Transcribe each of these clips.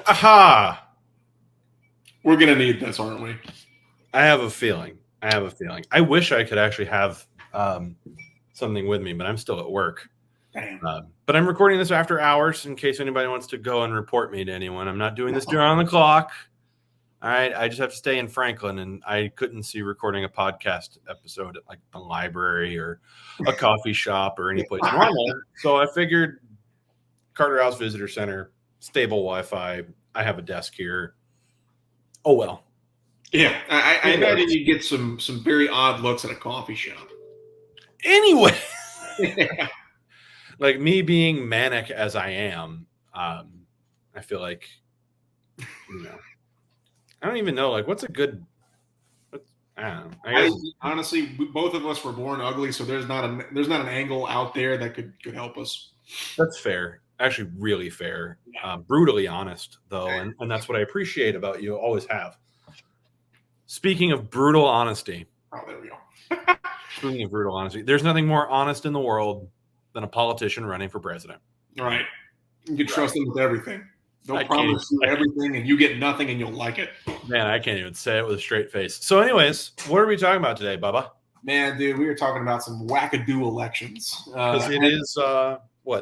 Aha! We're going to need this, aren't we? I have a feeling. I wish I could actually have something with me, but I'm still at work. But I'm recording this after hours in case anybody wants to go and report me to anyone. I'm not doing this during the clock. All right. I just have to stay in Franklin, and I couldn't see recording a podcast episode at like the library or a coffee shop or any place normal. So I figured Carter House Visitor Center, stable Wi-Fi. I have a desk here. Oh, well. Yeah, I imagine you get some very odd looks at a coffee shop. Anyway, like me being manic as I am, I feel like, I don't even know. Like, what's a good? I don't know. Honestly, both of us were born ugly, so there's not an angle out there that could help us. That's fair. Actually, really fair. Brutally honest, though, and that's what I appreciate about you. Always have. Speaking of brutal honesty. Oh, there we go. Speaking of brutal honesty, there's nothing more honest in the world than a politician running for president. All right. You can trust them with everything. They'll promise you everything, and you get nothing, and you'll like it. Man, I can't even say it with a straight face. So anyways, what are we talking about today, Bubba? Man, dude, we were talking about some wackadoo elections. Because it is,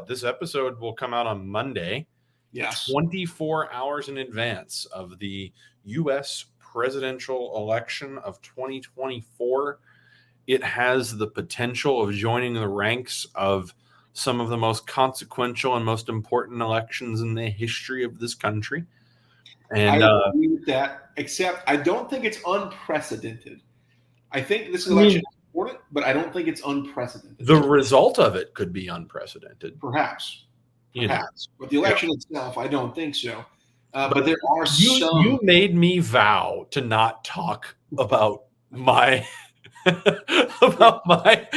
this episode will come out on Monday. Yes. 24 hours in advance of the U.S. presidential election of 2024. It has the potential of joining the ranks of some of the most consequential and most important elections in the history of this country. And I agree with that, except I don't think it's unprecedented. I think this election is important, but I don't think it's unprecedented. The result of it could be unprecedented. Perhaps. But the election itself, I don't think so. But there are some. You made me vow to not talk about my my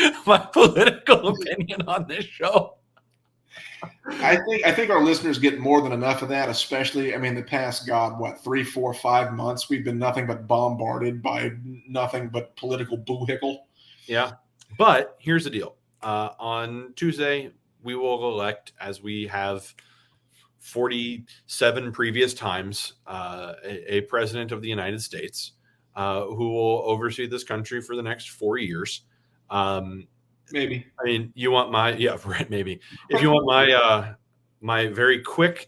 political opinion on this show. I think our listeners get more than enough of that, especially, the past, 3, 4, 5 months, we've been nothing but bombarded by nothing but political boo-hickle. Yeah. But here's the deal. On Tuesday, we will elect, as we have 47 previous times, a president of the United States who will oversee this country for the next 4 years. Maybe. You want maybe. If you want my very quick,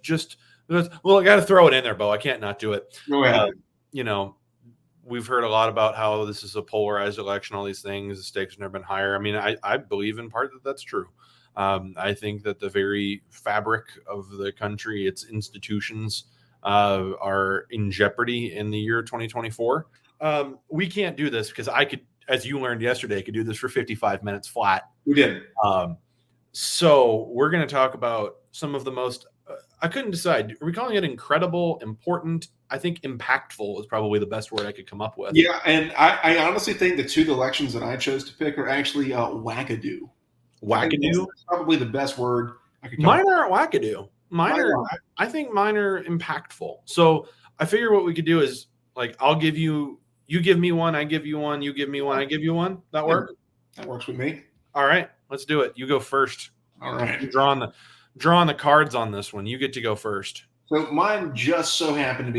I got to throw it in there, Bo. I can't not do it. Go ahead. We've heard a lot about how this is a polarized election, all these things, the stakes have never been higher. I believe in part that that's true. I think that the very fabric of the country, its institutions, are in jeopardy in the year 2024. We can't do this because I could, as you learned yesterday, could do this for 55 minutes flat. We did. So we're going to talk about some of the most, I couldn't decide. Are we calling it incredible, important? I think impactful is probably the best word I could come up with. Yeah, and I honestly think the two elections that I chose to pick are actually wackadoo. Wackadoo? That's probably the best word I could come Mine aren't wackadoo. I think mine are impactful. So I figure what we could do is, I'll give you give me one, I give you one, you give me one, I give you one. That work? That works with me. All right, let's do it. You go first. All right. You're drawing the cards on this one. You get to go first. So both of mine just so happen to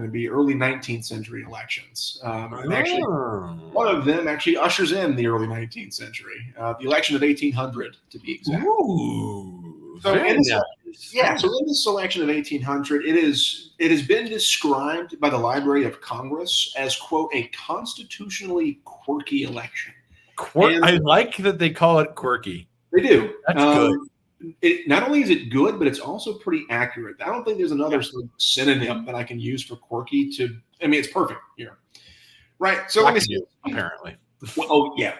be early 19th century elections. Actually, one of them actually ushers in the early 19th century, the election of 1800 to be exact. Ooh, so in this election of 1800, it has been described by the Library of Congress as, quote, a constitutionally quirky election. I like that they call it quirky. They do. That's good. Not only is it good, but it's also pretty accurate. I don't think there's another synonym that I can use for quirky it's perfect here. Right. So let me see. Apparently. Well, yeah.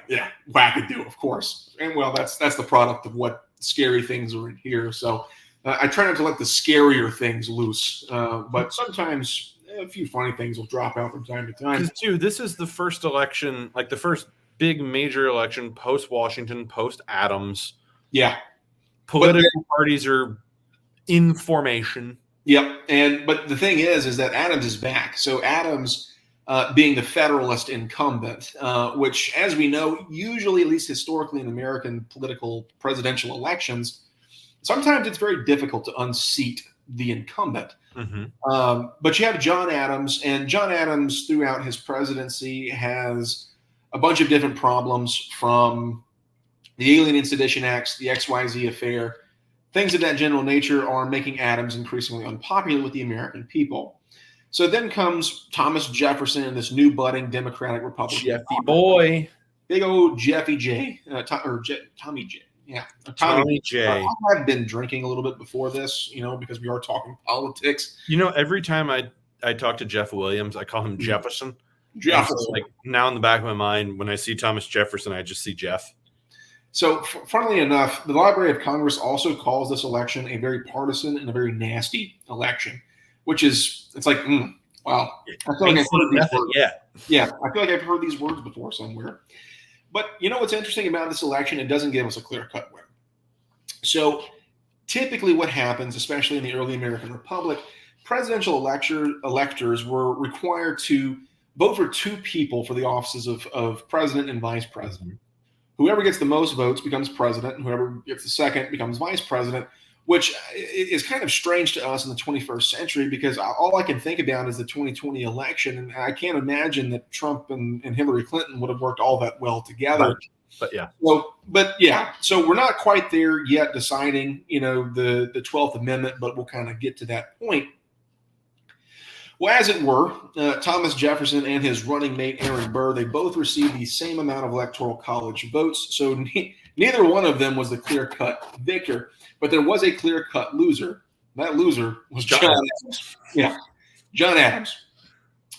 Wackadoo, of course. And that's the product of what scary things are in here. So I try not to let the scarier things loose. But sometimes a few funny things will drop out from time to time. Because, too, this is the first election, the first big major election post-Washington, post-Adams. Yeah. Political parties are in formation. Yep. But the thing is that Adams is back. So Adams, being the Federalist incumbent, which, as we know, usually, at least historically in American presidential elections, sometimes it's very difficult to unseat the incumbent. Mm-hmm. But you have John Adams, and John Adams throughout his presidency has a bunch of different problems, from the Alien and Sedition Acts, the XYZ affair. Things of that general nature are making Adams increasingly unpopular with the American people. So then comes Thomas Jefferson and this new budding Democratic Republican. Jeffy boy. Big old Jeffy J. Tommy J. Yeah. Tommy J. I have been drinking a little bit before this, because we are talking politics. Every time I talk to Jeff Williams, I call him Jefferson. Jefferson. So, now in the back of my mind, when I see Thomas Jefferson, I just see Jeff. So, funnily enough, the Library of Congress also calls this election a very partisan and a very nasty election, which is, it's like, wow. I feel like I've heard these words. Yeah, I feel like I've heard these words before somewhere. But what's interesting about this election? It doesn't give us a clear-cut win. So, typically what happens, especially in the early American Republic, presidential electors were required to vote for two people for the offices of president and vice president. Mm-hmm. Whoever gets the most votes becomes president, and whoever gets the second becomes vice president, which is kind of strange to us in the 21st century, because all I can think about is the 2020 election, and I can't imagine that Trump and Hillary Clinton would have worked all that well together. Right. But yeah. So we're not quite there yet deciding, the 12th Amendment, but we'll kind of get to that point. Well, as it were, Thomas Jefferson and his running mate Aaron Burr, they both received the same amount of electoral college votes. So neither one of them was the clear-cut victor, but there was a clear-cut loser. That loser was John Adams. Yeah, John Adams.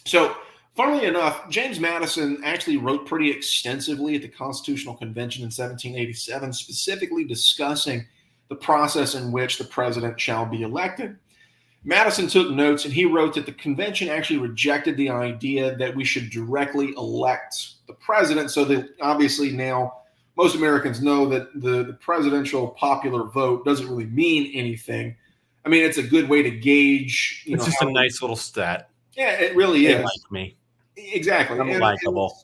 So, funnily enough, James Madison actually wrote pretty extensively at the Constitutional Convention in 1787, specifically discussing the process in which the president shall be elected. Madison took notes, and he wrote that the convention actually rejected the idea that we should directly elect the president. So that obviously now most Americans know that the presidential popular vote doesn't really mean anything. I mean, it's a good way to gauge. It's just a nice little stat. Yeah, it really is. They like me. Exactly. I'm likable.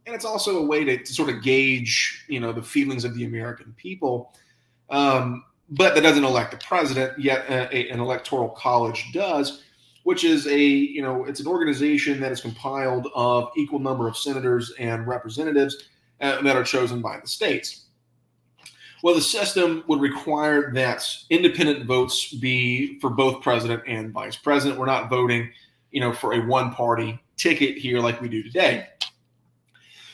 And it's also a way to sort of gauge, the feelings of the American people. But that doesn't elect the president, yet an electoral college does, which is it's an organization that is compiled of equal number of senators and representatives that are chosen by the states. Well, the system would require that independent votes be for both president and vice president. We're not voting, for a one-party ticket here like we do today.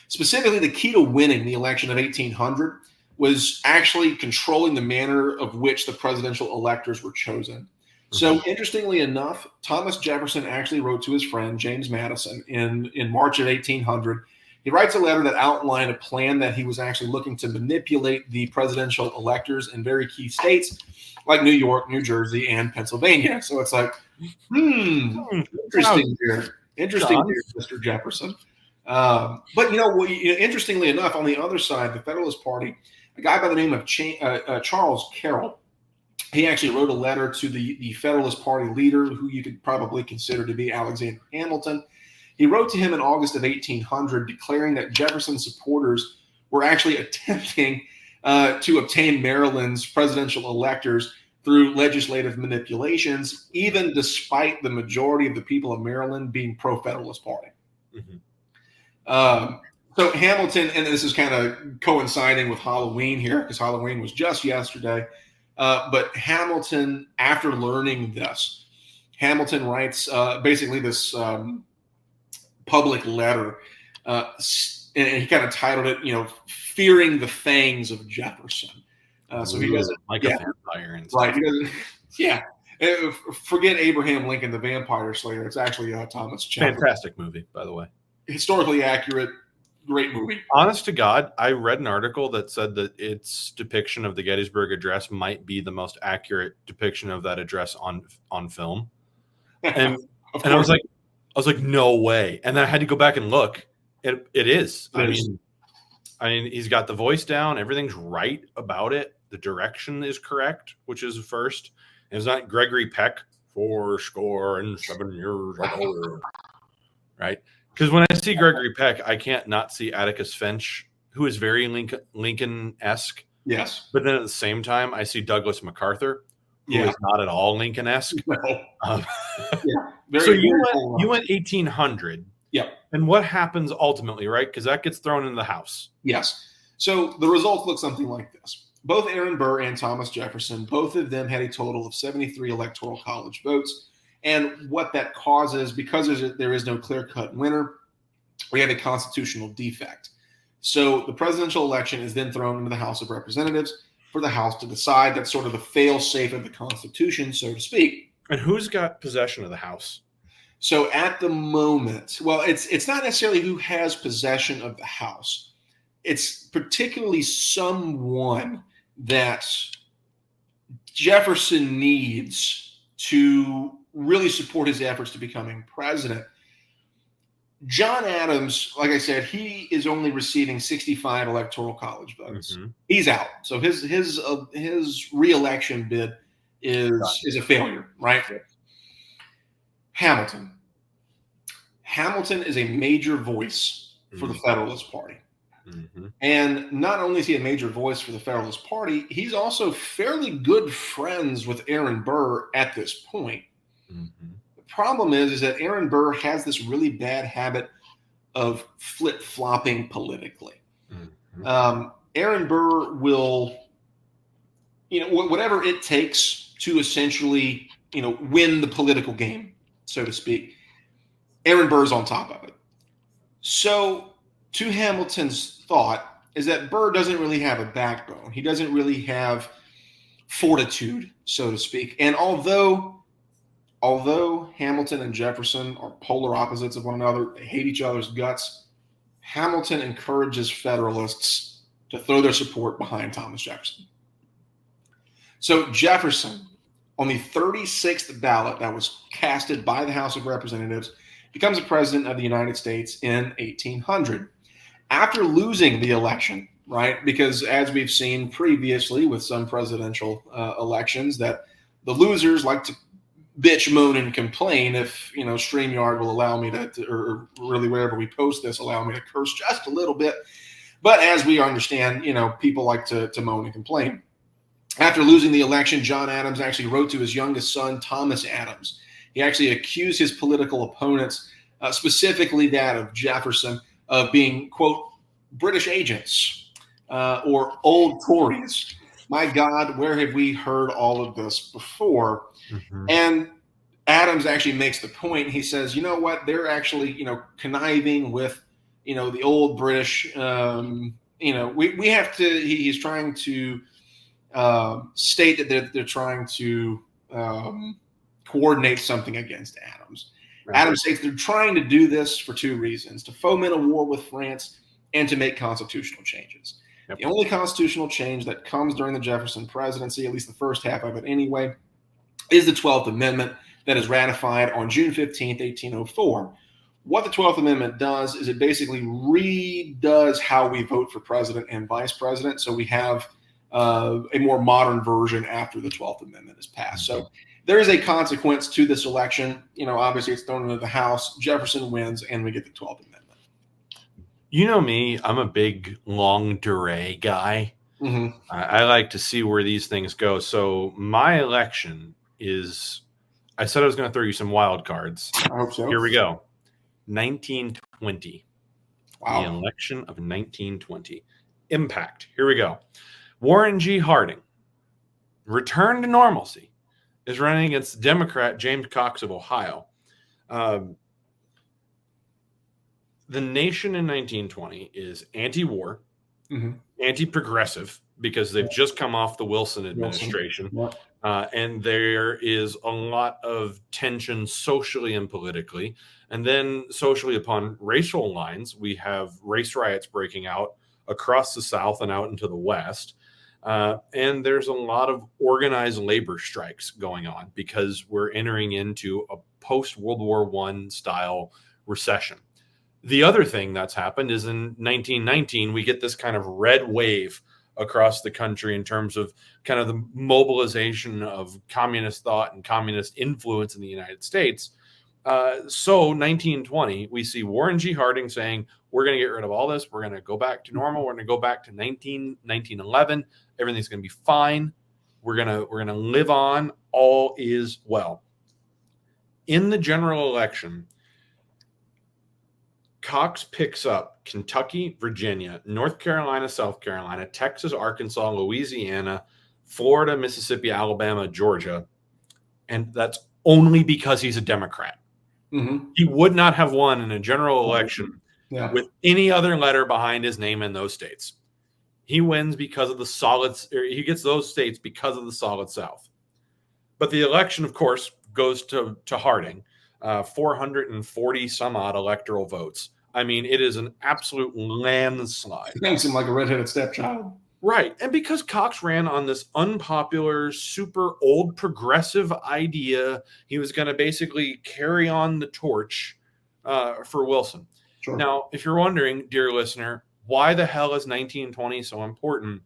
Specifically, the key to winning the election of 1800 was actually controlling the manner of which the presidential electors were chosen. So interestingly enough, Thomas Jefferson actually wrote to his friend James Madison in March of 1800. He writes a letter that outlined a plan that he was actually looking to manipulate the presidential electors in very key states like New York, New Jersey, and Pennsylvania. So it's like, interesting here. Interesting here, Mr. Jefferson. But interestingly enough, on the other side, the Federalist Party, a guy by the name of Charles Carroll, he actually wrote a letter to the Federalist Party leader, who you could probably consider to be Alexander Hamilton. He wrote to him in August of 1800, declaring that Jefferson's supporters were actually attempting to obtain Maryland's presidential electors through legislative manipulations, even despite the majority of the people of Maryland being pro-Federalist Party. Mm-hmm. So Hamilton, and this is kind of coinciding with Halloween here, because Halloween was just yesterday, but Hamilton, after learning this, Hamilton writes basically this public letter, and he kind of titled it, Fearing the Fangs of Jefferson. So he doesn't like a vampire and stuff. Right. He doesn't, yeah. Forget Abraham Lincoln, the Vampire Slayer. It's actually Thomas Jefferson. Fantastic movie, by the way. Historically accurate, great movie. Honest to God, I read an article that said that its depiction of the Gettysburg Address might be the most accurate depiction of that address on film. And I was like, no way. And then I had to go back and look. It is. I mean, he's got the voice down. Everything's right about it. The direction is correct, which is first. And it's not Gregory Peck, 77 years old, right? Because when I see Gregory Peck, I can't not see Atticus Finch, who is very Lincoln-esque. Yes. But then at the same time, I see Douglas MacArthur, who is not at all Lincoln-esque. No. Um, Yeah. Very, so very you went 1800. Yep. And what happens ultimately, right? Because that gets thrown into the House. Yes. So the results look something like this. Both Aaron Burr and Thomas Jefferson, both of them had a total of 73 electoral college votes. And what that causes, because there is no clear-cut winner, we have a constitutional defect. So the presidential election is then thrown into the House of Representatives for the House to decide. That's sort of the fail-safe of the Constitution, so to speak. And who's got possession of the House? So at the moment, well, it's not necessarily who has possession of the House. It's particularly someone that Jefferson needs to really support his efforts to becoming president. John Adams, like I said, he is only receiving 65 electoral college votes. Mm-hmm. He's out. So his reelection bid is a failure, right? Hamilton. Hamilton is a major voice for the Federalist Party. Mm-hmm. And not only is he a major voice for the Federalist Party, he's also fairly good friends with Aaron Burr at this point. Mm-hmm. The problem is that Aaron Burr has this really bad habit of flip-flopping politically. Mm-hmm. Aaron Burr will, whatever it takes to essentially, win the political game, so to speak. Aaron Burr's on top of it. So, to Hamilton's thought is that Burr doesn't really have a backbone. He doesn't really have fortitude, so to speak. And although Hamilton and Jefferson are polar opposites of one another, they hate each other's guts, Hamilton encourages Federalists to throw their support behind Thomas Jefferson. So Jefferson, on the 36th ballot that was casted by the House of Representatives, becomes the president of the United States in 1800. After losing the election, right? Because as we've seen previously with some presidential elections, that the losers like to bitch, moan, and complain. If StreamYard will allow me to, or really wherever we post this, allow me to curse just a little bit. But as we understand, people like to moan and complain. After losing the election, John Adams actually wrote to his youngest son, Thomas Adams. He actually accused his political opponents, specifically that of Jefferson, of being, quote, British agents or old Tories. My God, where have we heard all of this before? Mm-hmm. And Adams actually makes the point. He says, you know what? They're actually, conniving with, the old British. We have to. He's trying to state that they're trying to coordinate something against Adams. Right. Adams states they're trying to do this for two reasons: to foment a war with France and to make constitutional changes. Yep. The only constitutional change that comes during the Jefferson presidency, at least the first half of it anyway, is the 12th Amendment that is ratified on June 15th, 1804. What the 12th Amendment does is it basically redoes how we vote for president and vice president. So we have a more modern version after the 12th Amendment is passed. So there is a consequence to this election. Obviously it's thrown into the House. Jefferson wins, and we get the 12th Amendment. You know me, I'm a big longue durée guy. Mm-hmm. I like to see where these things go. So my election is, I said I was going to throw you some wild cards. I hope so. Here we go. 1920. Wow. The election of 1920. Impact. Here we go. Warren G. Harding, return to normalcy, is running against Democrat James Cox of Ohio. The nation in 1920 is anti-war, mm-hmm. anti-progressive, because they've just come off the Wilson administration. Yeah. And there is a lot of tension socially and politically. And then socially, upon racial lines, we have race riots breaking out across the South and out into the West. And there's a lot of organized labor strikes going on because we're entering into a post-World War I style recession. The other thing that's happened is in 1919, we get this kind of red wave across the country in terms of kind of the mobilization of communist thought and communist influence in the United States. So 1920, we see Warren G. Harding saying, we're going to get rid of all this. We're going to go back to normal. We're going to go back to 1911. Everything's going to be fine. We're gonna live on. All is well. In the general election, Cox picks up Kentucky, Virginia, North Carolina, South Carolina, Texas, Arkansas, Louisiana, Florida, Mississippi, Alabama, Georgia, and that's only because he's a Democrat. Mm-hmm. He would not have won in a general election with any other letter behind his name in those states. He wins because of the solid, or he gets those states because of the solid South. But the election, of course, goes to Harding, 440 some odd electoral votes. I mean, it is an absolute landslide. It makes him like a redheaded stepchild. Right. And because Cox ran on this unpopular, super old progressive idea, he was going to basically carry on the torch for Wilson. Sure. Now, if you're wondering, dear listener, why the hell is 1920 so important?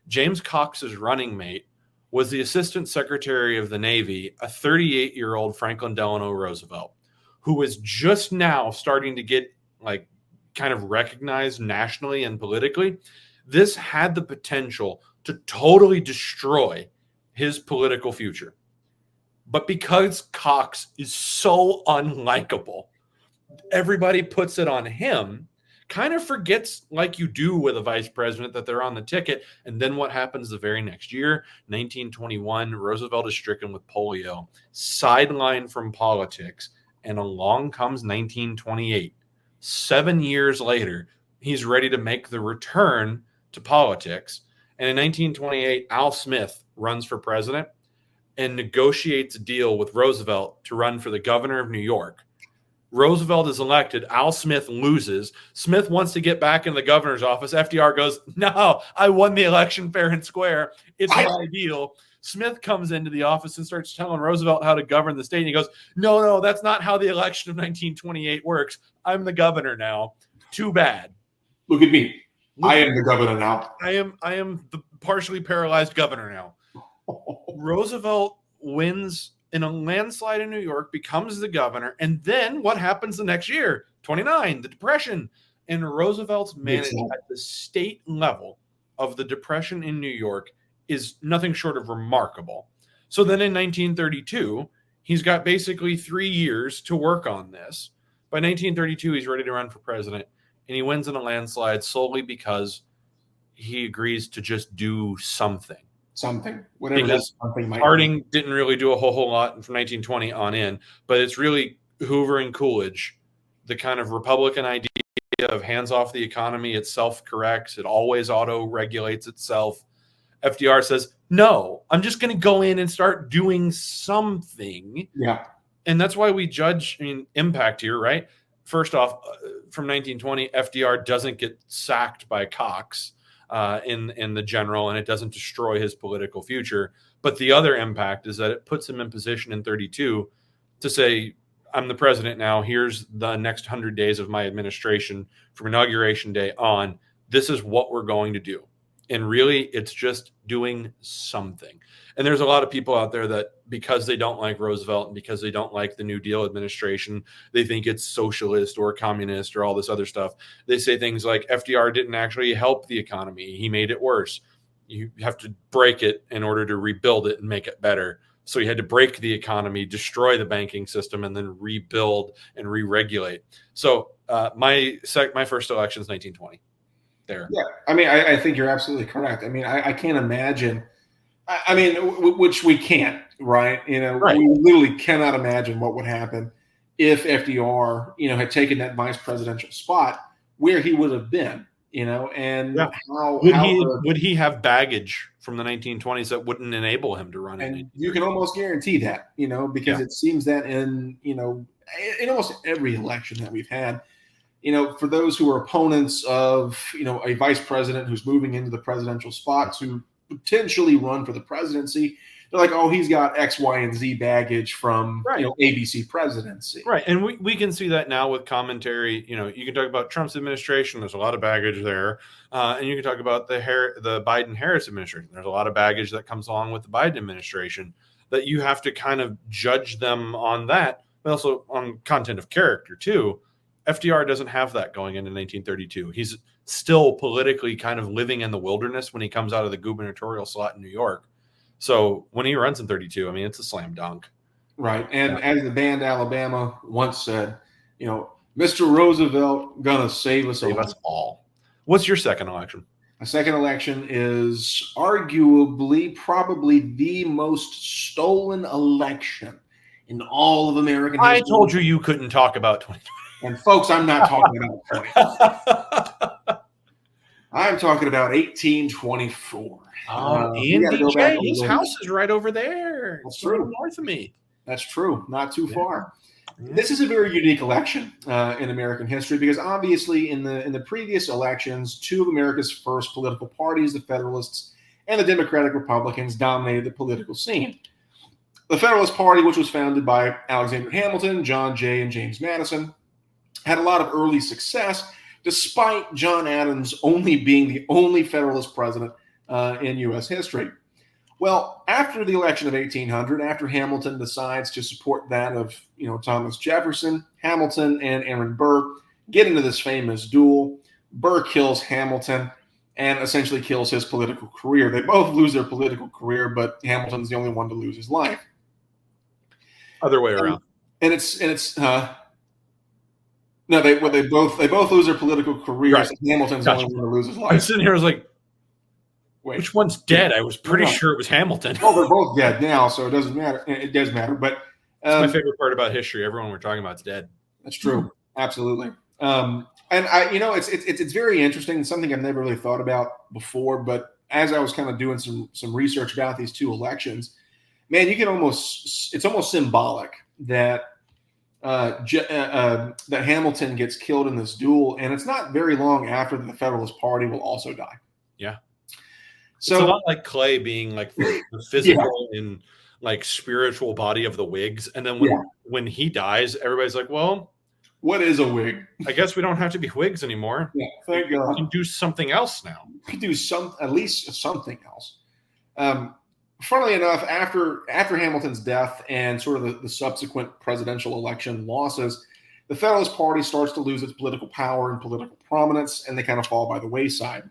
James Cox's running mate was the Assistant Secretary of the Navy, a 38-year-old Franklin Delano Roosevelt, who was just now starting to get like kind of recognized nationally and politically. This had the potential to totally destroy his political future. But because Cox is so unlikable, everybody puts it on him, kind of forgets, like you do with a vice president, that they're on the ticket. And then what happens the very next year, 1921, Roosevelt is stricken with polio, sidelined from politics, and along comes 1928. 7 years later, he's ready to make the return to politics. And in 1928, Al Smith runs for president and negotiates a deal with Roosevelt to run for the governor of New York. Roosevelt is elected. Al Smith loses. Smith wants to get back in the governor's office. FDR goes, no, I won the election fair and square. It's my deal. Smith comes into the office and starts telling Roosevelt how to govern the state. And he goes, no, that's not how the election of 1928 works. I'm the governor now. Too bad. Look at me. I am the governor now. I am the partially paralyzed governor now. Roosevelt wins in a landslide in New York, becomes the governor, and then what happens the next year? 29, the Depression. And Roosevelt's management at the state level of the Depression in New York is nothing short of remarkable. So then in 1932, he's got basically 3 years to work on this. By 1932, he's ready to run for president, and he wins in a landslide solely because he agrees to just do something. Whatever that something might Harding didn't really do a whole lot from 1920 on in, but it's really Hoover and Coolidge, the kind of Republican idea of hands off the economy, it self-corrects, it always auto-regulates itself. FDR says, no, I'm just going to go in and start doing something. Yeah. And that's why we judge, impact here, right? First off, from 1920, FDR doesn't get sacked by Cox in the general, and it doesn't destroy his political future. But the other impact is that it puts him in position in 32 to say, I'm the president now. Here's the next 100 days of my administration from inauguration day on. This is what we're going to do. And really, it's just doing something. And there's a lot of people out there that, because they don't like Roosevelt and because they don't like the New Deal administration, they think it's socialist or communist or all this other stuff. They say things like FDR didn't actually help the economy. He made it worse. You have to break it in order to rebuild it and make it better. So he had to break the economy, destroy the banking system, and then rebuild and re-regulate. So my first election is 1920. There. Yeah, I think you're absolutely correct. I can't imagine. Which we can't, right? Right. We literally cannot imagine what would happen if FDR, had taken that vice presidential spot, where he would have been, and yeah. how would he have baggage from the 1920s that wouldn't enable him to run? And you can almost guarantee that, because it seems that in almost every election that we've had, for those who are opponents of, a vice president who's moving into the presidential spot to potentially run for the presidency, they're like, oh, he's got X, Y, and Z baggage from, ABC presidency. Right. And we can see that now with commentary. You can talk about Trump's administration. There's a lot of baggage there. And you can talk about the Biden-Harris administration. There's a lot of baggage that comes along with the Biden administration that you have to kind of judge them on that, but also on content of character too. FDR doesn't have that going into 1932. He's still politically kind of living in the wilderness when he comes out of the gubernatorial slot in New York. So when he runs in 32, I mean, it's a slam dunk. Right. And as the band Alabama once said, Mr. Roosevelt gonna save us all. What's your second election? A second election is arguably probably the most stolen election in all of American history. I told you couldn't talk about 2020. And folks, I'm not talking about 2020. I'm talking about 1824. Andy J, his house is right over there. That's true. North of me. That's true. Not too far. This is a very unique election in American history because obviously in the previous elections, two of America's first political parties, the Federalists and the Democratic Republicans, dominated the political scene. The Federalist Party, which was founded by Alexander Hamilton, John Jay, and James Madison, had a lot of early success, despite John Adams only being the only Federalist president in U.S. history. Well, after the election of 1800, after Hamilton decides to support that of Thomas Jefferson, Hamilton and Aaron Burr get into this famous duel. Burr kills Hamilton and essentially kills his political career. They both lose their political career, but Hamilton's the only one to lose his life. Other way around. And no, they both lose their political careers. Right. Hamilton's the only one to lose his life. I'm sitting here, I was like, which one's dead? I was pretty sure it was Hamilton. Well, they're both dead now, so it doesn't matter. It does matter, but that's my favorite part about history. Everyone we're talking about is dead. That's true, absolutely. And it's very interesting. Something I've never really thought about before, but as I was kind of doing some research about these two elections, man, it's almost symbolic that that Hamilton gets killed in this duel, and it's not very long after the Federalist Party will also die. Yeah. So it's a lot like Clay being like the physical and like spiritual body of the Whigs. And then when he dies, everybody's like, well, what is a Whig? I guess we don't have to be Whigs anymore. Yeah, thank God. We can do something else now. We can do at least something else. Funnily enough, after Hamilton's death and sort of the subsequent presidential election losses, the Federalist Party starts to lose its political power and political prominence, and they kind of fall by the wayside.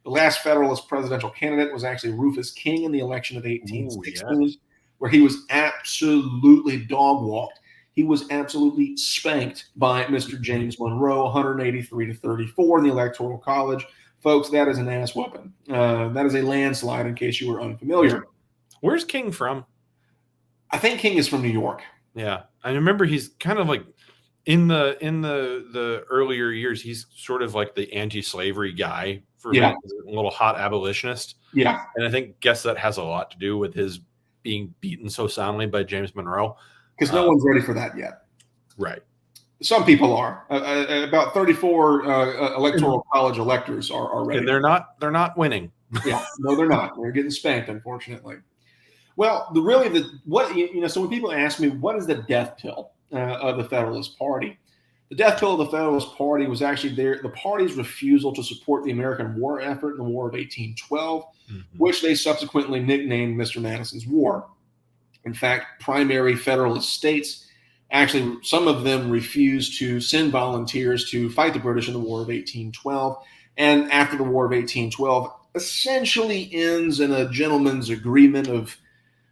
The last Federalist presidential candidate was actually Rufus King in the election of 1816, where he was absolutely dog-walked. He was absolutely spanked by Mr. James Monroe, 183-34 in the Electoral College. Folks, that is an ass whooping. That is a landslide, in case you were unfamiliar. Where's King from? I think King is from New York. Yeah, I remember he's kind of like in the earlier years. He's sort of like the anti-slavery guy for being a little hot abolitionist. Yeah, and I guess that has a lot to do with his being beaten so soundly by James Monroe. Because no one's ready for that yet. Right. Some people are. About 34 Electoral College electors are ready. And they're not winning. Yeah, no, they're not. They're getting spanked, unfortunately. Well, so when people ask me, what is the death pill of the Federalist Party? The death pill of the Federalist Party was actually the party's refusal to support the American war effort in the War of 1812, which they subsequently nicknamed Mr. Madison's War. In fact, primary Federalist states, actually, some of them refused to send volunteers to fight the British in the War of 1812. And after the War of 1812, essentially ends in a gentleman's agreement of,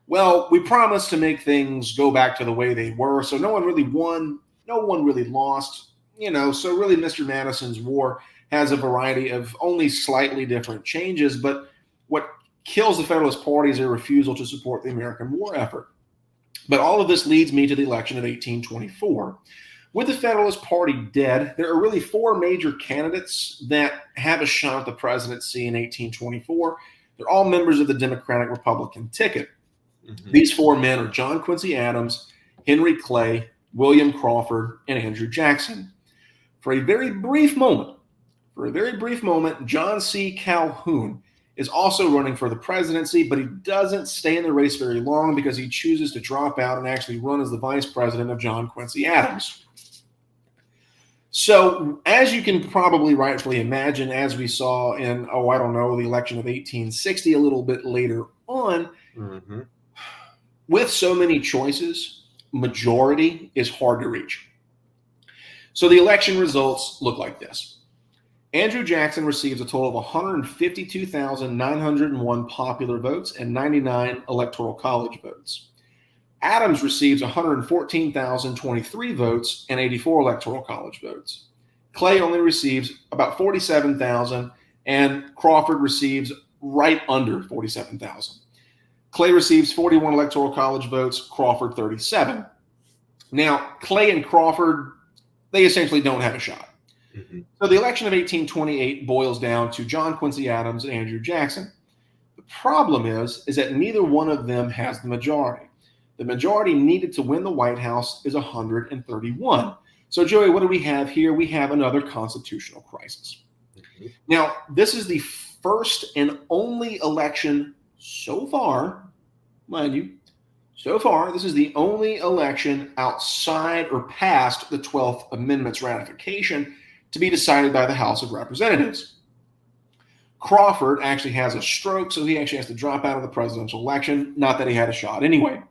well, we promised to make things go back to the way they were. So no one really won. No one really lost. So really Mr. Madison's War has a variety of only slightly different changes. But what kills the Federalist Party is their refusal to support the American war effort. But all of this leads me to the election of 1824. With the Federalist Party dead, there are really four major candidates that have a shot at the presidency in 1824. They're all members of the Democratic-Republican ticket. These four men are John Quincy Adams, Henry Clay, William Crawford, and Andrew Jackson. For a very brief moment, John C. Calhoun is also running for the presidency, but he doesn't stay in the race very long because he chooses to drop out and actually run as the vice president of John Quincy Adams. So, as you can probably rightfully imagine, as we saw in, the election of 1860 a little bit later on, with so many choices, majority is hard to reach. So the election results look like this. Andrew Jackson receives a total of 152,901 popular votes and 99 electoral college votes. Adams receives 114,023 votes and 84 electoral college votes. Clay only receives about 47,000, and Crawford receives right under 47,000. Clay receives 41 electoral college votes, Crawford 37. Now, Clay and Crawford, they essentially don't have a shot. Mm-hmm. So the election of 1828 boils down to John Quincy Adams and Andrew Jackson. The problem is that neither one of them has the majority. The majority needed to win the White House is 131. So, Joey, what do we have here? We have another constitutional crisis. Mm-hmm. Now, this is the first and only election so far, mind you, so far, this is the only election outside or past the 12th Amendment's ratification to be decided by the House of Representatives. Crawford actually has a stroke, so he actually has to drop out of the presidential election, not that he had a shot anyway.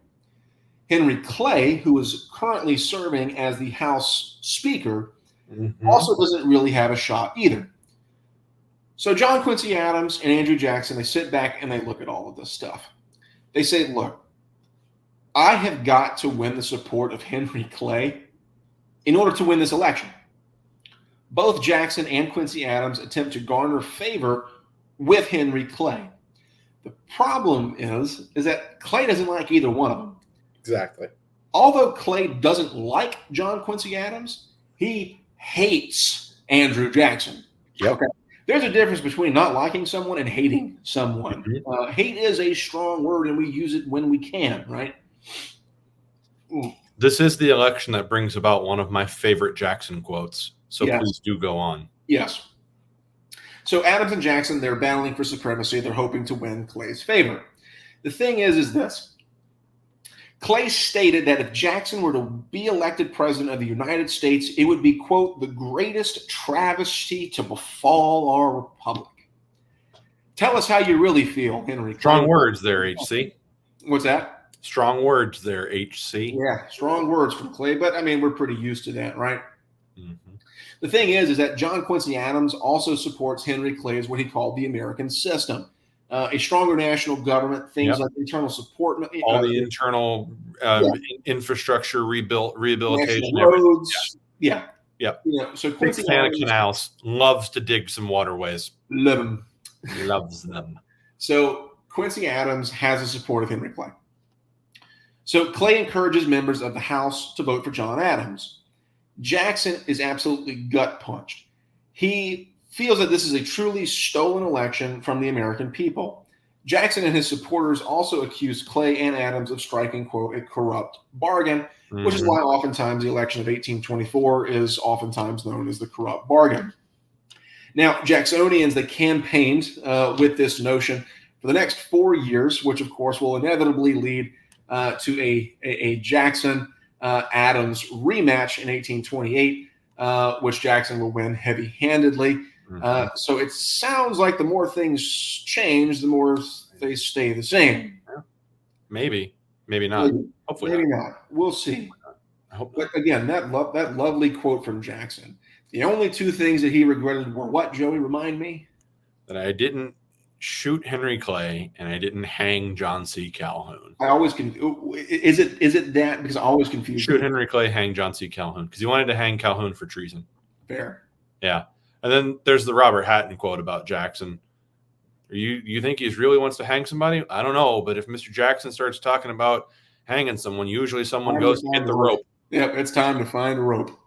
Henry Clay, who is currently serving as the House Speaker, also doesn't really have a shot either. So John Quincy Adams and Andrew Jackson, they sit back and they look at all of this stuff. They say, look, I have got to win the support of Henry Clay in order to win this election. Both Jackson and Quincy Adams attempt to garner favor with Henry Clay. The problem is that Clay doesn't like either one of them. Exactly. Although Clay doesn't like John Quincy Adams, he hates Andrew Jackson. Yep. Okay. There's a difference between not liking someone and hating someone. Mm-hmm. Hate is a strong word, and we use it when we can, right? This is the election that brings about one of my favorite Jackson quotes. So Yes. Please do go on. Yes. So Adams and Jackson, they're battling for supremacy. They're hoping to win Clay's favor. The thing is this. Clay stated that if Jackson were to be elected president of the United States, it would be, quote, the greatest travesty to befall our republic. Tell us how you really feel, Henry. Strong words there, HC. What's that? Strong words there, HC. Yeah, strong words from Clay, but I mean, we're pretty used to that, right? Mm-hmm. The thing is that John Quincy Adams also supports Henry Clay's what he called the American system. A stronger national government, things like internal support. All the internal infrastructure rehabilitation. Roads. Yeah. Yep. You know, so Big Quincy fan of Adams canals. Loves to dig some waterways. love him. Loves them. So Quincy Adams has the support of Henry Clay. So Clay encourages members of the House to vote for John Adams. Jackson is absolutely gut punched. He feels that this is a truly stolen election from the American people. Jackson and his supporters also accused Clay and Adams of striking, quote, a corrupt bargain, which is why oftentimes the election of 1824 is oftentimes known as the corrupt bargain. Now, Jacksonians, they campaigned with this notion for the next 4 years, which of course will inevitably lead to a Jackson-Adams rematch in 1828, which Jackson will win heavy-handedly. So it sounds like the more things change, the more they stay the same. Maybe not. Hopefully maybe not. We'll see. I hope But again, that lovely quote from Jackson. The only two things that he regretted were what, Joey? Remind me. that I didn't shoot Henry Clay and I didn't hang John C. Calhoun. I always is it that because I always confuse. Shoot Henry Clay, hang John C. Calhoun because he wanted to hang Calhoun for treason. Fair. Yeah. And then there's the Robert Hatton quote about Jackson. You think he really wants to hang somebody? I don't know. But if Mr. Jackson starts talking about hanging someone, usually someone goes to get the rope. Yep, it's time to find a rope.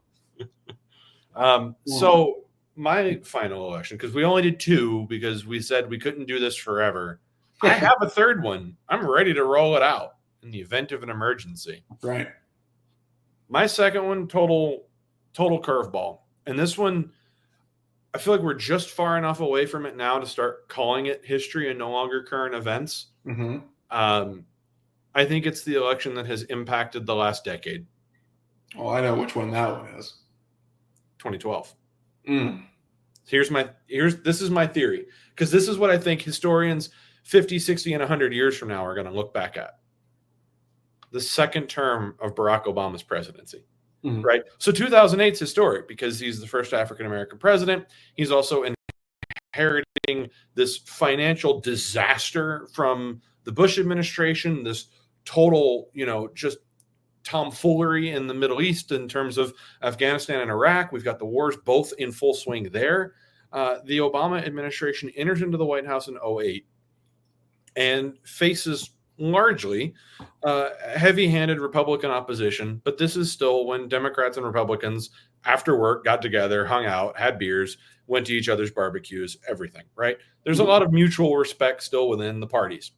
So my final election, because we only did two because we said we couldn't do this forever. I have a third one. I'm ready to roll it out in the event of an emergency. Right. My second one, total curveball. And this one, I feel like we're just far enough away from it now to start calling it history and no longer current events. Mm-hmm. I think it's the election that has impacted the last decade. Oh, I know which one that one is. 2012. Mm. This is my theory, because this is what I think historians 50, 60, and 100 years from now are going to look back at. The second term of Barack Obama's presidency. Mhm. right? So 2008 is historic because he's the first African-American president. He's also inheriting this financial disaster from the Bush administration, this total, just tomfoolery in the Middle East in terms of Afghanistan and Iraq. We've got the wars both in full swing there. The Obama administration enters into the White House in 2008 and faces largely heavy-handed Republican opposition. But this is still when Democrats and Republicans, after work, got together, hung out, had beers, went to each other's barbecues, everything, right? There's a lot of mutual respect still within the parties.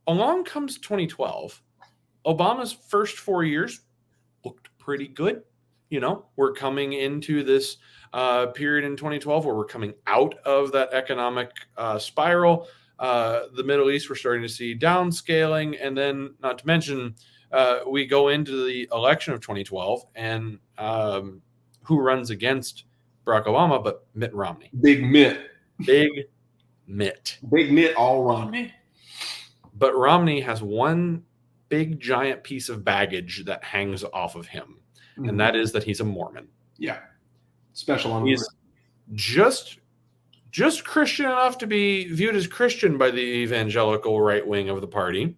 Along comes 2012. Obama's first 4 years looked pretty good. We're coming into this period in 2012 where we're coming out of that economic spiral. The Middle East, we're starting to see downscaling. And then, not to mention, we go into the election of 2012, and who runs against Barack Obama but Mitt Romney. Big Mitt. Big Mitt. Big Mitt all Romney. But Romney has one big, giant piece of baggage that hangs off of him, and that is that he's a Mormon. Yeah. Special on He's just Christian enough to be viewed as Christian by the evangelical right wing of the party,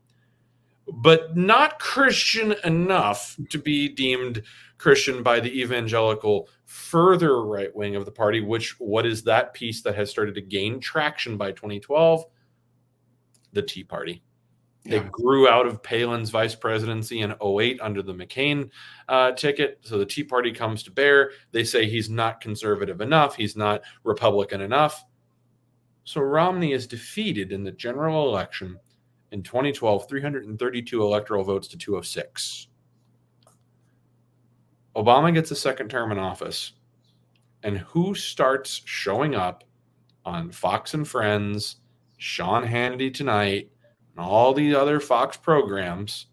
but not Christian enough to be deemed Christian by the evangelical further right wing of the party, what is that piece that has started to gain traction by 2012? The Tea Party. They grew out of Palin's vice presidency in 2008 under the McCain ticket. So the Tea Party comes to bear. They say he's not conservative enough. He's not Republican enough. So Romney is defeated in the general election in 2012, 332 electoral votes to 206. Obama gets a second term in office. And who starts showing up on Fox and Friends, Sean Hannity Tonight, and all the other Fox programs,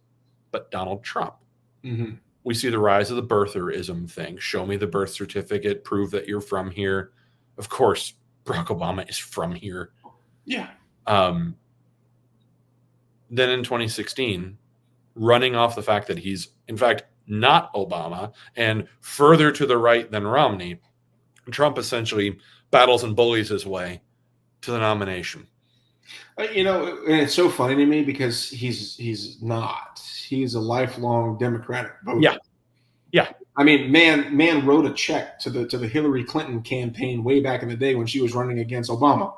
but Donald Trump? Mm-hmm. We see the rise of the birtherism thing. Show me the birth certificate, prove that you're from here. Of course, Barack Obama is from here. Yeah. Then in 2016, running off the fact that he's, in fact, not Obama and further to the right than Romney, Trump essentially battles and bullies his way to the nomination. And it's so funny to me because he's not. He's a lifelong Democratic voter. Yeah. I mean, man wrote a check to the Hillary Clinton campaign way back in the day when she was running against Obama.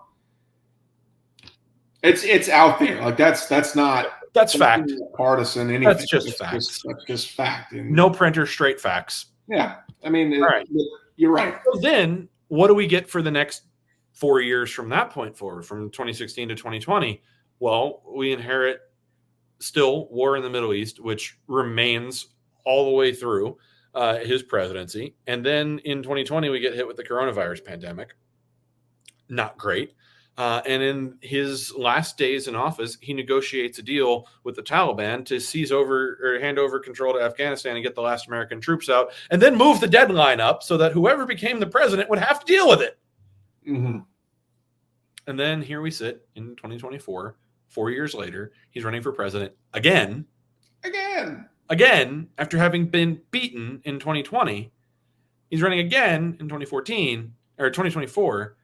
It's out there. Like that's fact. Partisan. Anything. That's just facts. That's just fact. And no printer, straight facts. Yeah. I mean, right. You're right. So then what do we get for the next 4 years from that point forward, from 2016 to 2020? Well, we inherit still war in the Middle East, which remains all the way through his presidency. And then in 2020, we get hit with the coronavirus pandemic. Not great. And in his last days in office, he negotiates a deal with the Taliban to seize over or hand over control to Afghanistan and get the last American troops out, and then move the deadline up so that whoever became the president would have to deal with it. Mm-hmm. And then here we sit in 2024, 4 years later, he's running for president again, after having been beaten in 2020. He's running again in 2014 or 2024.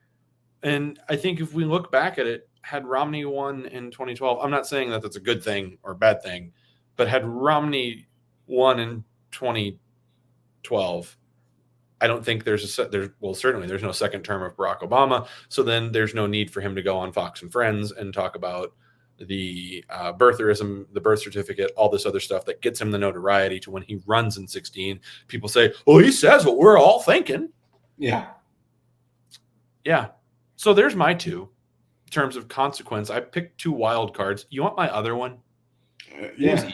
And I think if we look back at it, had Romney won in 2012, I'm not saying that that's a good thing or a bad thing, but had Romney won in 2012, I don't think certainly there's no second term of Barack Obama. So then there's no need for him to go on Fox and Friends and talk about the birtherism, the birth certificate, all this other stuff that gets him the notoriety to when he runs in 2016. People say, oh, he says what we're all thinking. Yeah. So there's my two in terms of consequence. I picked two wild cards. You want my other one? Yeah.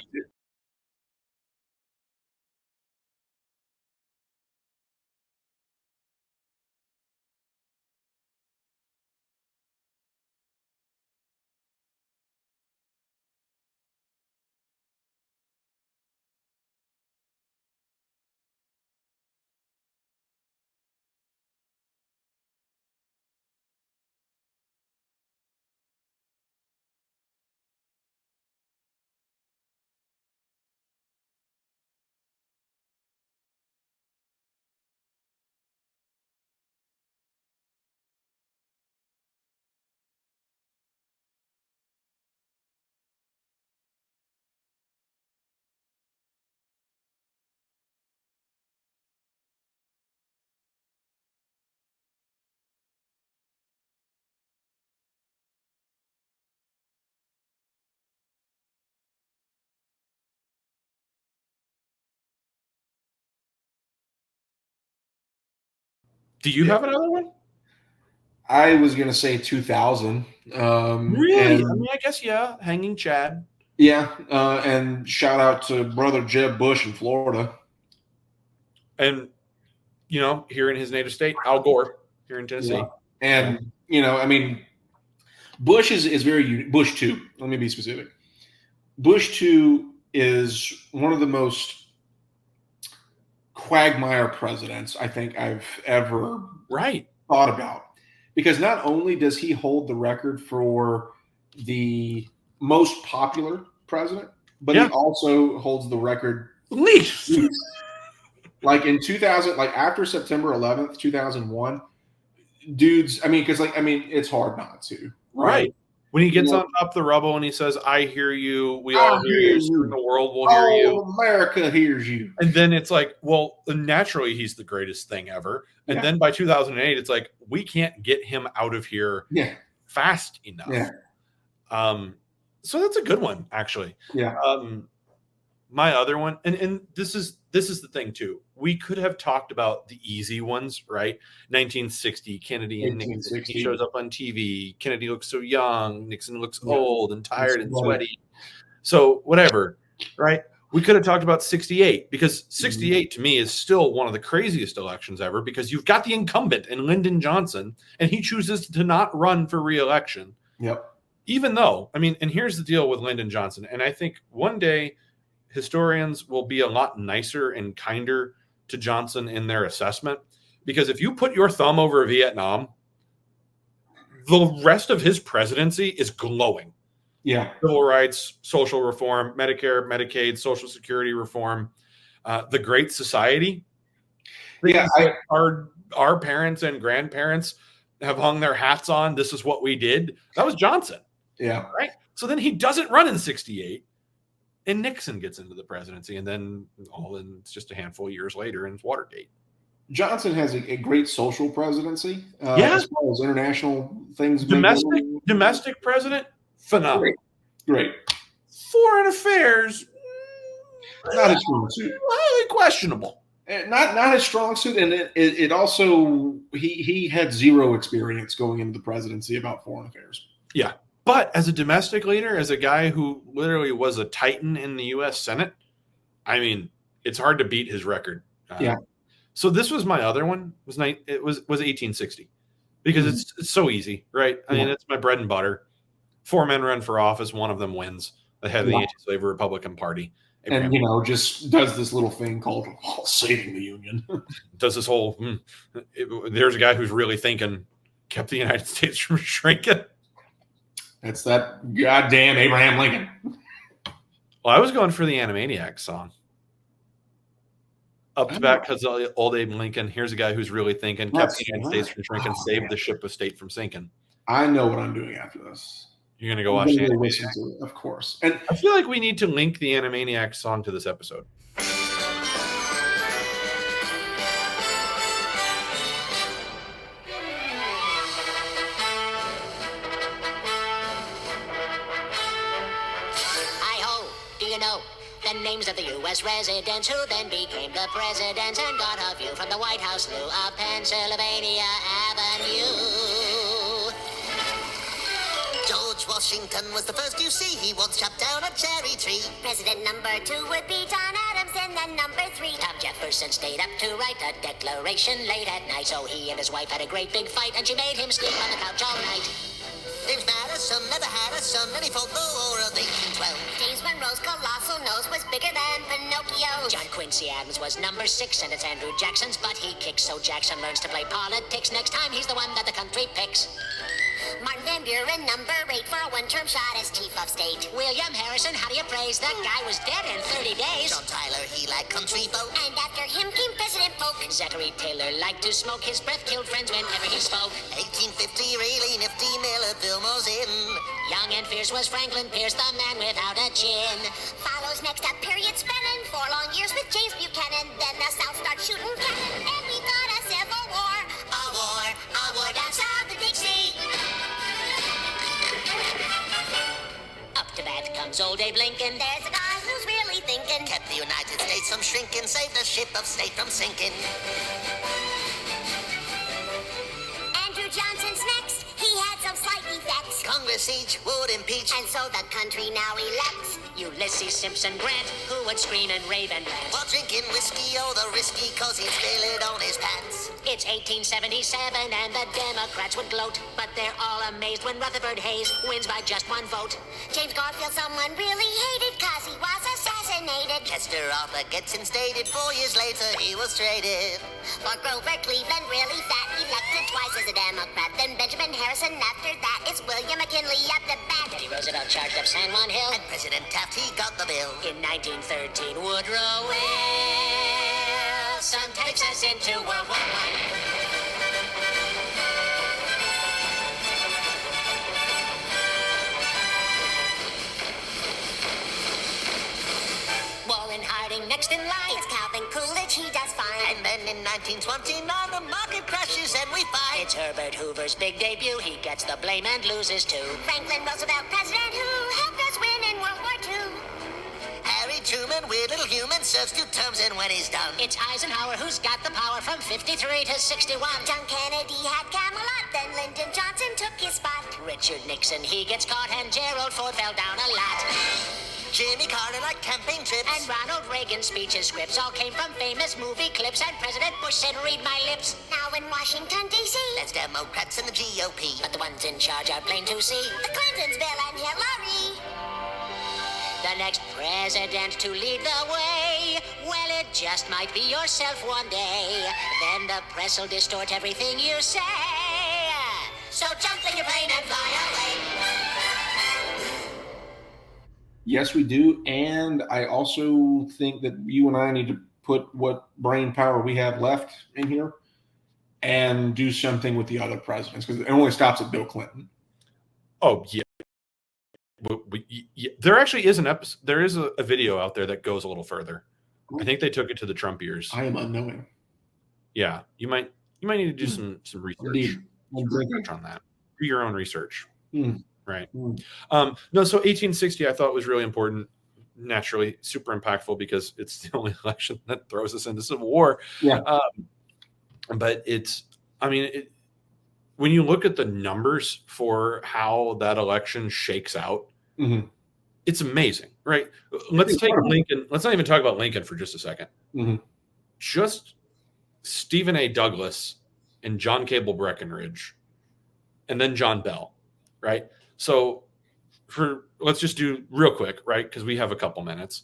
Do you have another one? I was going to say 2000. Really? I mean, I guess, yeah, Hanging Chad. Yeah, and shout out to brother Jeb Bush in Florida. And, you know, here in his native state, Al Gore here in Tennessee. Yeah. And, you know, I mean, Bush is very unique. Bush 2, let me be specific. Bush 2 is one of the most quagmire presidents I think I've ever thought about. Because not only does he hold the record for the most popular president, but he also holds the record least. Like in 2000, like after September 11th, 2001, dudes, I mean, it's hard not to, right? When he gets on top of the rubble and he says, I hear you, we all hear you, the world will hear you. America hears you. And then it's like, well, naturally, he's the greatest thing ever. And then by 2008, it's like, we can't get him out of here fast enough. Yeah. So that's a good one, actually. Yeah. My other one, and this is the thing too. We could have talked about the easy ones, right? 1960, Kennedy and Nixon. He shows up on TV. Kennedy looks so young. Nixon looks old and tired and sweaty. So whatever, right? We could have talked about 68 because 68 to me is still one of the craziest elections ever because you've got the incumbent in Lyndon Johnson and he chooses to not run for re-election. Yep. Even though, I mean, and here's the deal with Lyndon Johnson. And I think one day historians will be a lot nicer and kinder to Johnson in their assessment because if you put your thumb over Vietnam, the rest of his presidency is glowing. Yeah. Civil rights, social reform, Medicare, Medicaid, Social Security reform, the Great Society. Yeah. Our parents and grandparents have hung their hats on. This is what we did. That was Johnson. Yeah. Right. So then he doesn't run in 68 and Nixon gets into the presidency. And then it's just a handful of years later and it's Watergate. Johnson has a great social presidency. As far as international things. Domestic president, phenomenal. Great. Foreign affairs, not his strong suit. Highly questionable. Not his strong suit, and it also he had zero experience going into the presidency about foreign affairs. Yeah, but as a domestic leader, as a guy who literally was a titan in the U.S. Senate, I mean, it's hard to beat his record. So this was my other one. It was 1860 because it's so easy, right? I mean, it's my bread and butter. 4 men run for office, one of them wins. The head of the anti-slavery Republican Party. And, just does this little thing called saving the Union. Does this whole, there's a guy who's really thinking, kept the United States from shrinking. That's that goddamn Abraham Lincoln. Well, I was going for the Animaniacs song. Up to bat because old Abe Lincoln, here's a guy who's really thinking, kept the United States from shrinking, saved the ship of state from sinking. I know what I'm doing after this. You're going to go watch the Animaniacs? Of course. And I feel like we need to link the Animaniacs song to this episode. Hi-ho, do you know the names of the U.S. residents who then became the presidents and got a view from the White House Lou of Pennsylvania Avenue? George Washington was the first you see. He once chopped down a cherry tree. President number 2 would be John Adams, and then number 3. Tom Jefferson stayed up to write a declaration late at night, so he and his wife had a great big fight, and she made him sleep on the couch all night. James Madison never had a son, and he fought the War of 1812. James Monroe's colossal nose was bigger than Pinocchio. John Quincy Adams was number 6, and it's Andrew Jackson's butt he kicks, so Jackson learns to play politics. Next time he's the one that the country picks. Martin Van Buren, number 8, for a one-term shot as chief of state. William Harrison, how do you praise? That guy was dead in 30 days. John Tyler, he liked country folk. And after him came President Polk. Zachary Taylor liked to smoke. His breath killed friends whenever he spoke. 1850, really nifty Miller Fillmore's in. Young and fierce was Franklin Pierce, the man without a chin. Follows next up period spanning 4 long years with James Buchanan. Then the South starts shooting cannon, and we got a civil war. A war down south of Dixie. Up to bat comes old Abe Lincoln. There's a guy who's really thinking. Kept the United States from shrinking, saved the ship of state from sinking. Congress each would impeach. And so the country now elects Ulysses Simpson Grant, who would scream and rave and rant. While drinking whiskey, oh, the risky, cause he'd spill it on his pants. It's 1877 and the Democrats would gloat, but they're all amazed when Rutherford Hayes wins by just 1 vote. James Garfield someone really hated cause he was assassinated. Chester Arthur gets instated. 4 years later, he was traded. For Grover Cleveland, really fat, elected twice as a Democrat. Then Benjamin Harrison, after that it's William McKinley up the bat. Teddy Roosevelt charged up San Juan Hill. And President Taft, he got the bill. In 1913, Woodrow Wilson takes us into World War I. Warren Harding next in line. It's Calvin Coolidge, he does fine. And then in 1929, the market crashes and we fight. It's Herbert Hoover's big debut. He gets the blame and loses too. Franklin Roosevelt, president who helped us win in World War II. Harry Truman, weird little human, serves 2 terms and when he's done. It's Eisenhower who's got the power from 53 to 61. John Kennedy had Camelot, then Lyndon Johnson took his spot. Richard Nixon, he gets caught, and Gerald Ford fell down a lot. Jimmy Carter like camping trips. And Ronald Reagan's speeches, scripts all came from famous movie clips. And President Bush said, read my lips. Now in Washington, D.C., That's Democrats and the GOP. But the ones in charge are plain to see. the Clintons, Bill and Hillary. The next president to lead the way, well, it just might be yourself one day. Then the press will distort everything you say. So jump in your plane and fly away. Yes, we do. And I also think that you and I need to put what brain power we have left in here and do something with the other presidents, because it only stops at Bill Clinton. Oh yeah. There actually is an episode. There is a video out there that goes a little further. I think they took it to the Trump years. I am unknowing. Yeah, you might need to do some research. Indeed. Research on that. Do your own research. Right. Mm. No, so 1860 I thought was really important. Naturally, super impactful because it's the only election that throws us into civil war. Yeah. But it's, I mean, when you look at the numbers for how that election shakes out, Mm-hmm. it's amazing, right? Let's take Lincoln. Let's not even talk about Lincoln for just a second. Mm-hmm. Just Stephen A. Douglas and John Cable Breckinridge, and then John Bell, right? So let's just do real quick, right? Because we have a couple minutes.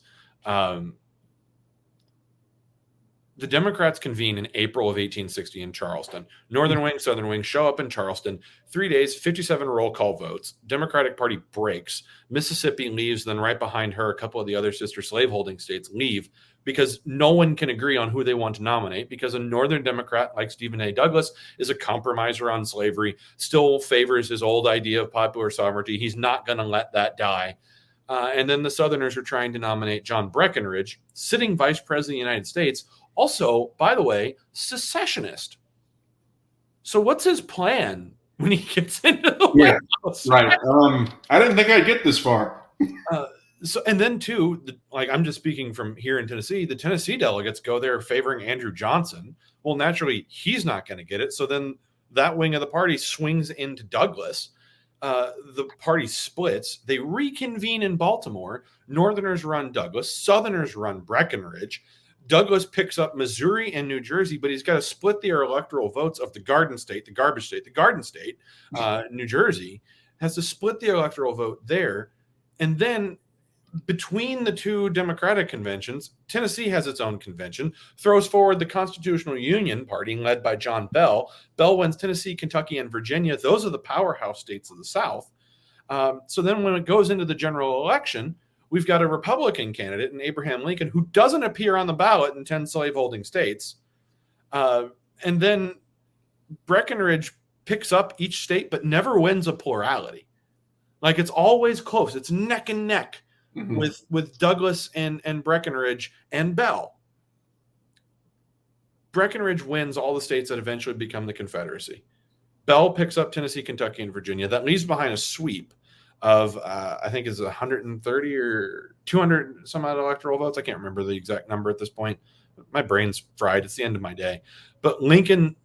The Democrats convene in April of 1860 in Charleston. Northern wing, Southern wing show up in Charleston. 3 days, 57 roll call votes. Democratic Party breaks. Mississippi leaves. Then right behind her, a couple of the other sister slaveholding states leave because no one can agree on who they want to nominate, because a Northern Democrat like Stephen A. Douglas is a compromiser on slavery, still favors his old idea of popular sovereignty. He's not going to let that die. And then the Southerners are trying to nominate John Breckinridge, sitting vice president of the United States, also, by the way, secessionist. So what's his plan when he gets into the White House? Right. I didn't think I'd get this far. So, and then too, like I'm just speaking from here in Tennessee, the Tennessee delegates go there favoring Andrew Johnson. Well, naturally, he's not going to get it. So then that wing of the party swings into Douglas. The party splits. They reconvene in Baltimore. Northerners run Douglas. Southerners run Breckinridge. Douglas picks up Missouri and New Jersey, but he's got to split the electoral votes of the Garden State, the garbage state, the Garden State, New Jersey, has to split the electoral vote there. And then between the two Democratic conventions, Tennessee has its own convention, throws forward the Constitutional Union Party led by John Bell. Bell wins Tennessee, Kentucky, and Virginia. Those are the powerhouse states of the South. So then when it goes into the general election, we've got a Republican candidate in Abraham Lincoln who doesn't appear on the ballot in 10 slaveholding states. And then Breckinridge picks up each state, but never wins a plurality. Like it's always close. It's neck and neck with Douglas and Breckinridge and Bell. Breckinridge wins all the states that eventually become the Confederacy. Bell picks up Tennessee, Kentucky, and Virginia. That leaves behind a sweep of I think is 130 or 200 some odd electoral votes. I can't remember the exact number at this point. My brain's fried. It's the end of my day. But Lincoln,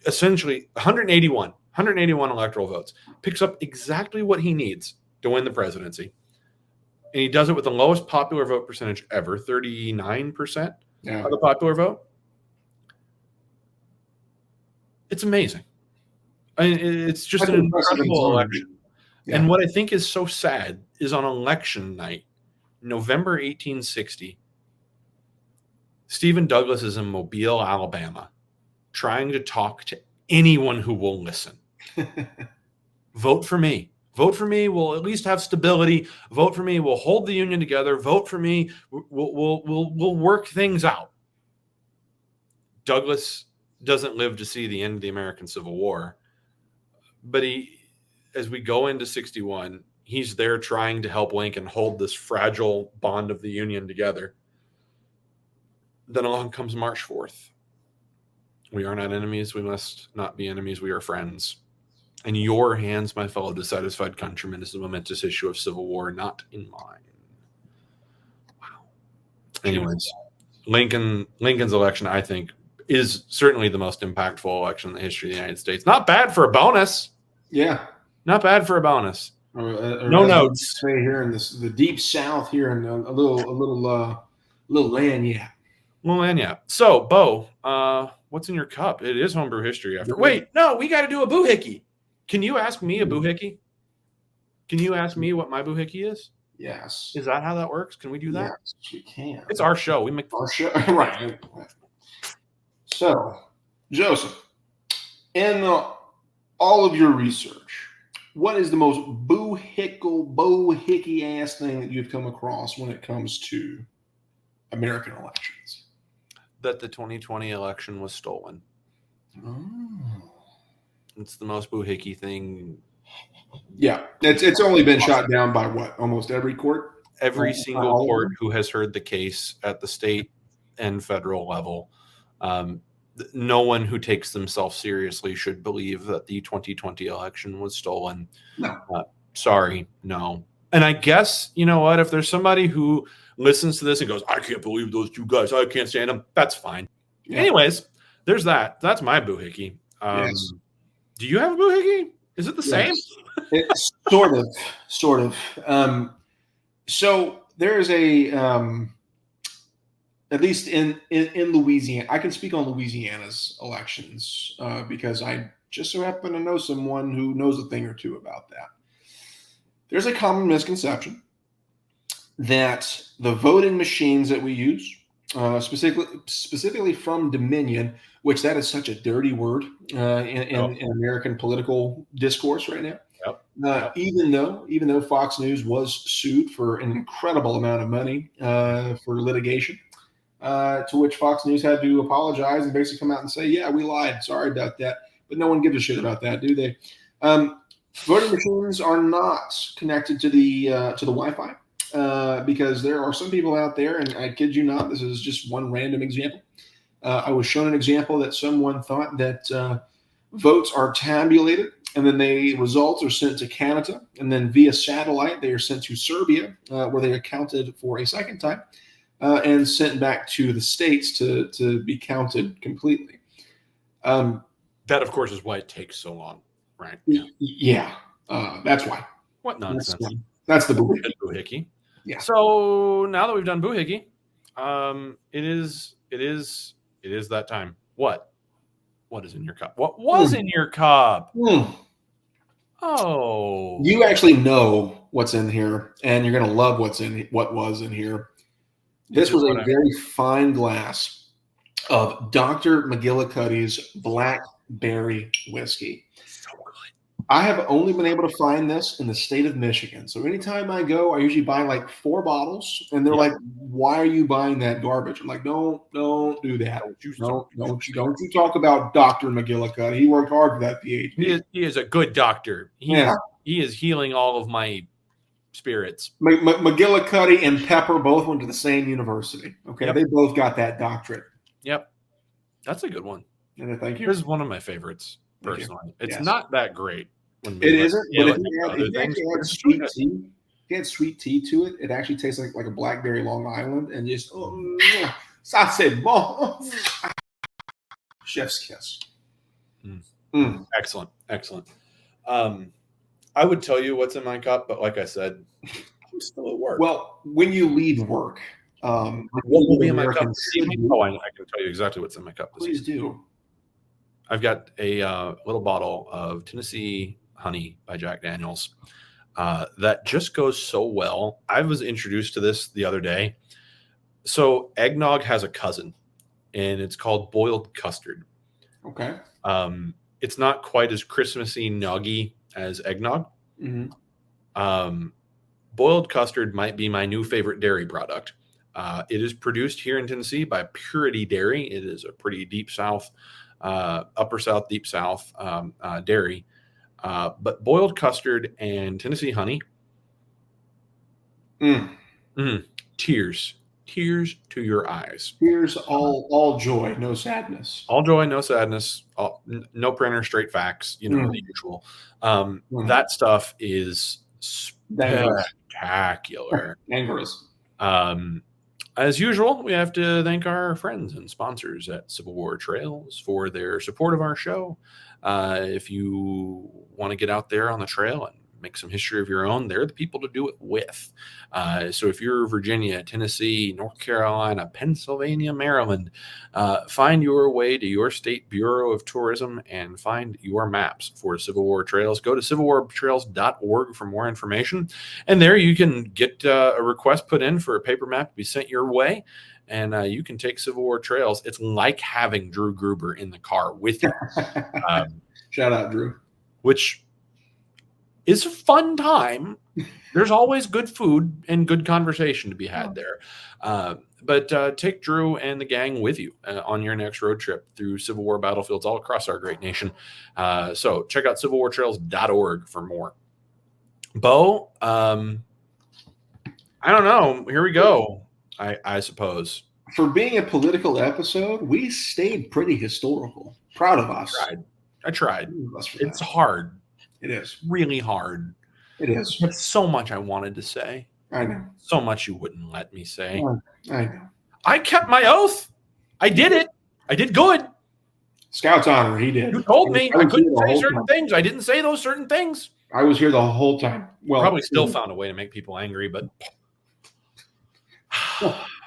essentially 181 181 electoral votes, picks up exactly what he needs to win the presidency. And he does it with the lowest popular vote percentage ever, 39% of the popular vote. It's amazing. I mean, it's just an incredible election. Yeah. And what I think is so sad is on election night, November 1860, Stephen Douglas is in Mobile, Alabama, trying to talk to anyone who will listen. Vote for me. Vote for me. We'll at least have stability. Vote for me. We'll hold the union together. Vote for me. We'll work things out. Douglas doesn't live to see the end of the American Civil War, but as we go into 61, he's there trying to help Lincoln hold this fragile bond of the Union together. Then along comes March 4th. We are not enemies. We must not be enemies. We are friends. In your hands, my fellow dissatisfied countrymen, is the momentous issue of civil war, not in mine. Wow. Anyways, Lincoln's election, I think, is certainly the most impactful election in the history of the United States. Not bad for a bonus. Yeah. Not bad for a bonus. Or no notes. Say here in the deep South, here in a little lanyap. Little lanyap. So, Bo, what's in your cup? It is homebrew history after. Wait, no, we got to do a boohickey. Can you ask me a boohickey? Can you ask me what my boohickey is? Yes. Is that how that works? Can we do that? Yes, we can. It's our show. We make our show. Right. So, Joseph, in all of your research, what is the most boohickey ass thing that you've come across when it comes to American elections? That the 2020 election was stolen. Oh. It's the most boohickey thing. Yeah, it's only been shot down by what? Almost every court? Every single court who has heard the case at the state and federal level. No one who takes themselves seriously should believe that the 2020 election was stolen. No. Sorry, no. And I guess, you know what, if there's somebody who listens to this and goes, I can't believe those two guys, I can't stand them, that's fine. Yeah. Anyways, there's that. That's my boohickey. Yes. Do you have a boohickey? Is it the same? It's sort of. So there is a, at least in Louisiana, I can speak on Louisiana's elections because I just so happen to know someone who knows a thing or two about that. There's a common misconception that the voting machines that we use, specifically from Dominion, which that is such a dirty word in American political discourse right now. Yep. Even though Fox News was sued for an incredible amount of money for litigation, to which Fox News had to apologize and basically come out and say, yeah, we lied. Sorry about that. But no one gives a shit about that, do they? Voting machines are not connected to the Wi-Fi because there are some people out there, and I kid you not, this is just one random example. I was shown an example that someone thought that votes are tabulated and then the results are sent to Canada, and then via satellite they are sent to Serbia, where they are counted for a second time and sent back to the States to be counted completely. That, of course, is why it takes so long, right? Yeah, that's why. What nonsense. That's the boohickey. Yeah. So now that we've done boohickey, it is that time. What is in your cup? What was in your cup? Oh, you actually know what's in here, and you're gonna love what was in here. This was a very fine glass of Dr. McGillicuddy's Blackberry whiskey. So good. I have only been able to find this in the state of Michigan. So anytime I go, I usually buy like 4 bottles, and they're like, "Why are you buying that garbage?" I'm like, "Don't do that. Don't you talk about Dr. McGillicuddy. He worked hard for that PhD. He is a good doctor. He is healing all of my spirits." McGillicuddy and Pepper both went to the same university. Okay, Yep. They both got that doctorate. Yep, that's a good one. And thank you. This is one of my favorites personally. It's not that great. It isn't. But if you add sweet tea, if you add sweet tea to it, it actually tastes like a blackberry Long Island, and just ça c'est bon. Chef's kiss. Excellent. I would tell you what's in my cup, but like I said, I'm still at work. Well, when you leave work, what will be in my cup American this evening? Oh, I can tell you exactly what's in my cup this evening. Please do. I've got a little bottle of Tennessee honey by Jack Daniels that just goes so well. I was introduced to this the other day. So eggnog has a cousin, and it's called boiled custard. Okay. It's not quite as Christmassy nuggy as eggnog. Boiled custard might be my new favorite dairy product. It is produced here in Tennessee by Purity Dairy. It is a pretty deep South, upper South, deep South dairy. But boiled custard and Tennessee honey, tears to your eyes. Tears, all joy, no sadness. All joy, no sadness. No printer, straight facts. You know the usual. That stuff is spectacular. Dangerous. As usual, we have to thank our friends and sponsors at Civil War Trails for their support of our show. If you want to get out there on the trail and make some history of your own, they're the people to do it with. So if you're Virginia, Tennessee, North Carolina, Pennsylvania, Maryland, find your way to your state Bureau of Tourism and find your maps for Civil War Trails. Go to civilwartrails.org for more information. And there you can get a request put in for a paper map to be sent your way. And you can take Civil War Trails. It's like having Drew Gruber in the car with you. Shout out, Drew. Which is a fun time. There's always good food and good conversation to be had there. But take Drew and the gang with you on your next road trip through Civil War battlefields all across our great nation. So check out civilwartrails.org for more. Bo, I don't know. Here we go, I suppose. For being a political episode, we stayed pretty historical. Proud of us. I tried. It's hard. It is. Really hard. It is. There's so much I wanted to say. I know. So much you wouldn't let me say. I know. I kept my oath. I did it. I did good. Scout's honor, he did. You told me I couldn't say certain things. I didn't say those certain things. I was here the whole time. Well, probably still found a way to make people angry, but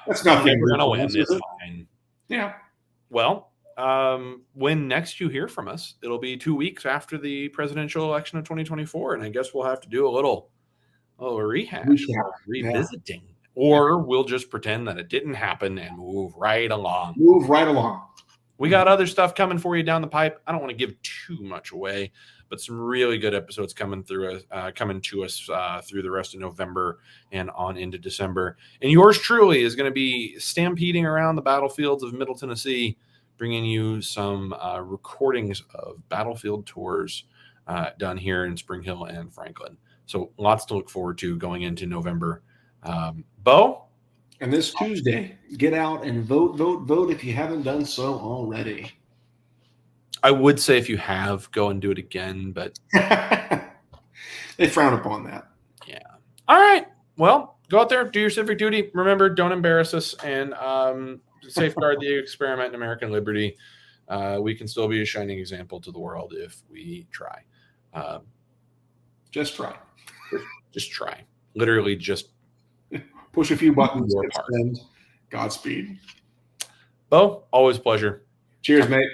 that's nothing. We're gonna win. It's fine. Yeah. Well, when next you hear from us, it'll be 2 weeks after the presidential election of 2024, and I guess we'll have to do a little rehash, revisiting, or we'll just pretend that it didn't happen and move right along. We got other stuff coming for you down the pipe. I don't want to give too much away, but some really good episodes coming to us through the rest of November and on into December. And yours truly is going to be stampeding around the battlefields of Middle Tennessee, bringing you some recordings of battlefield tours done here in Spring Hill and Franklin. So lots to look forward to going into November. Bo? And this Tuesday, get out and vote if you haven't done so already. I would say if you have, go and do it again, but they frown upon that. Yeah. All right. Well, go out there, do your civic duty. Remember, don't embarrass us, and safeguard the experiment in American liberty. We can still be a shining example to the world if we try. Just try. Just try. Literally just push a few buttons. Godspeed. Bo, always a pleasure. Cheers, mate.